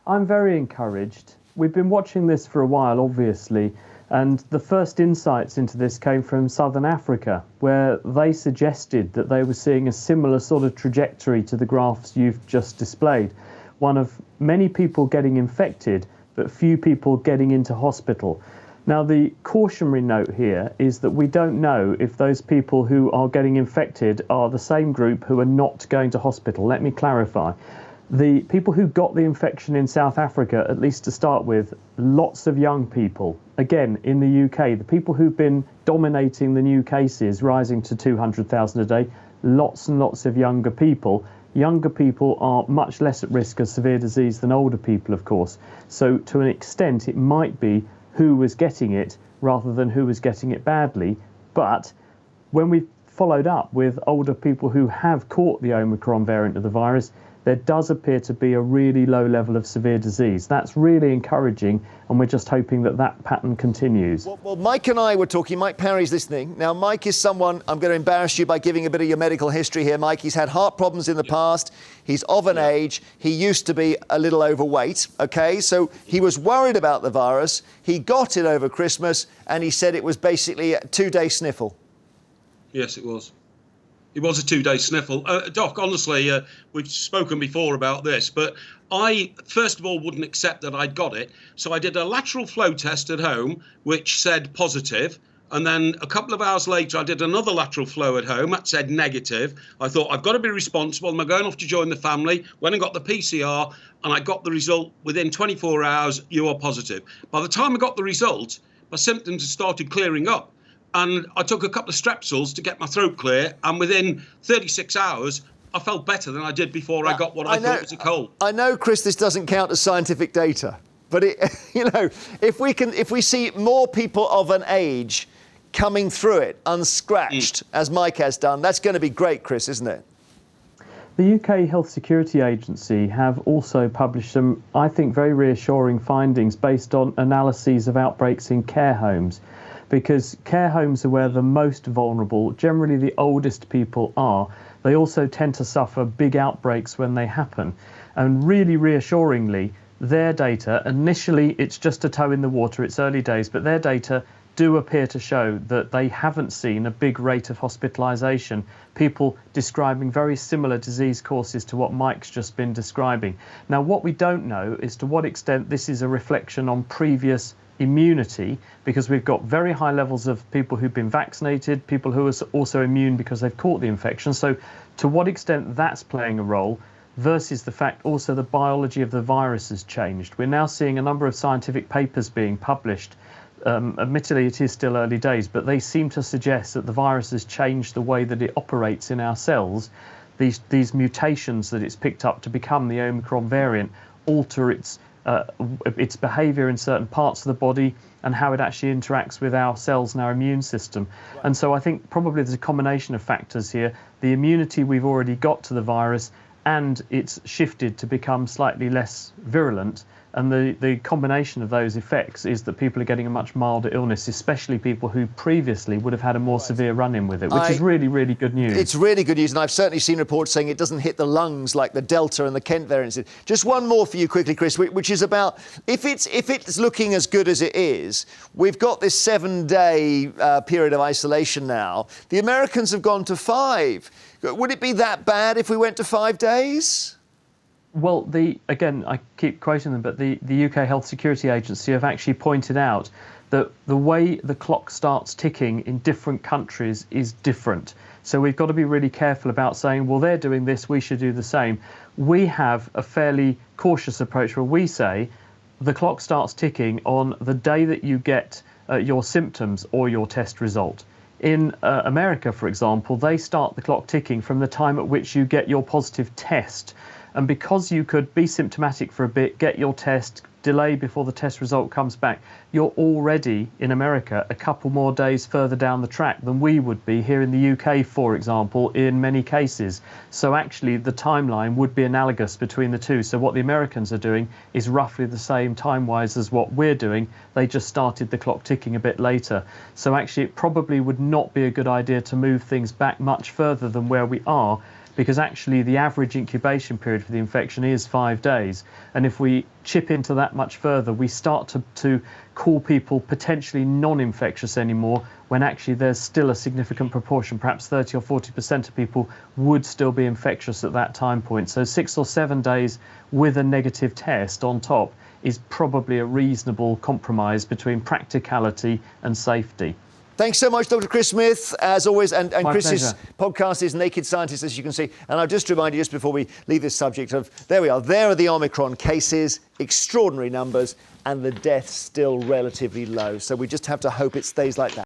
I'm very encouraged. We've been watching this for a while, obviously, and the first insights into this came from Southern Africa, where they suggested that they were seeing a similar sort of trajectory to the graphs you've just displayed. One of many people getting infected, but few people getting into hospital. Now, the cautionary note here is that we don't know if those people who are getting infected are the same group who are not going to hospital. Let me clarify. The people who got the infection in South Africa, at least to start with, lots of young people. Again, in the UK, the people who've been dominating the new cases, rising to 200,000 a day, lots and lots of younger people. Younger people are much less at risk of severe disease than older people, of course. So to an extent, it might be who was getting it rather than who was getting it badly. But when we followed up with older people who have caught the Omicron variant of the virus, there does appear to be a really low level of severe disease. That's really encouraging, and we're just hoping that that pattern continues. Well, Mike and I were talking. Mike Parry's listening. Now, Mike is someone, I'm going to embarrass you by giving a bit of your medical history here, Mike. He's had heart problems in the past. He's of an age. He used to be a little overweight, OK? So he was worried about the virus. He got it over Christmas, and he said it was basically a 2-day sniffle. Yes, it was. It was a 2-day sniffle. Doc, honestly, we've spoken before about this, but I, first of all, wouldn't accept that I'd got it. So I did a lateral flow test at home, which said positive. And then a couple of hours later, I did another lateral flow at home that said negative. I thought, I've got to be responsible. I'm going off to join the family. Went and got the PCR, and I got the result within 24 hours, you are positive. By the time I got the result, my symptoms had started clearing up. And I took a couple of Strepsils to get my throat clear. And within 36 hours, I felt better than I did before I got what I thought was a cold. I know, Chris, this doesn't count as scientific data. But, if we see more people of an age coming through it unscratched, as Mike has done, that's going to be great, Chris, isn't it? The UK Health Security Agency have also published some, I think, very reassuring findings based on analyses of outbreaks in care homes. Because care homes are where the most vulnerable, generally the oldest people are. They also tend to suffer big outbreaks when they happen. And really reassuringly, their data, initially it's just a toe in the water, it's early days, but their data do appear to show that they haven't seen a big rate of hospitalisation, people describing very similar disease courses to what Mike's just been describing. Now, what we don't know is to what extent this is a reflection on previous immunity, because we've got very high levels of people who've been vaccinated, people who are also immune because they've caught the infection. So to what extent that's playing a role versus the fact also the biology of the virus has changed. We're now seeing a number of scientific papers being published. Admittedly, it is still early days, but they seem to suggest that the virus has changed the way that it operates in our cells. These mutations that it's picked up to become the Omicron variant alter its behaviour in certain parts of the body and how it actually interacts with our cells and our immune system. Right. And so I think probably there's a combination of factors here. The immunity we've already got to the virus, and it's shifted to become slightly less virulent. And the combination of those effects is that people are getting a much milder illness, especially people who previously would have had a more severe run-in with it, which is really, really good news. It's really good news, and I've certainly seen reports saying it doesn't hit the lungs like the Delta and the Kent variants did. Just one more for you quickly, Chris, which is about if it's looking as good as it is, we've got this 7-day period of isolation now. The Americans have gone to 5. Would it be that bad if we went to 5 days? Well, again, I keep quoting them, but the UK Health Security Agency have actually pointed out that the way the clock starts ticking in different countries is different. So we've got to be really careful about saying, well, they're doing this, we should do the same. We have a fairly cautious approach where we say the clock starts ticking on the day that you get your symptoms or your test result. In America, for example, they start the clock ticking from the time at which you get your positive test. And because you could be symptomatic for a bit, get your test, delay before the test result comes back, you're already, in America, a couple more days further down the track than we would be here in the UK, for example, in many cases. So actually, the timeline would be analogous between the two. So what the Americans are doing is roughly the same time-wise as what we're doing. They just started the clock ticking a bit later. So actually, it probably would not be a good idea to move things back much further than where we are, because actually the average incubation period for the infection is 5 days. And if we chip into that much further, we start to call people potentially non-infectious anymore, when actually there's still a significant proportion, perhaps 30 or 40% of people would still be infectious at that time point. So 6 or 7 days with a negative test on top is probably a reasonable compromise between practicality and safety. Thanks so much, Dr. Chris Smith, as always. And Chris's pleasure. podcast is Naked Scientist, as you can see. And I'll just remind you, just before we leave this subject, of there we are. There are the Omicron cases, extraordinary numbers, and the deaths still relatively low. So we just have to hope it stays like that.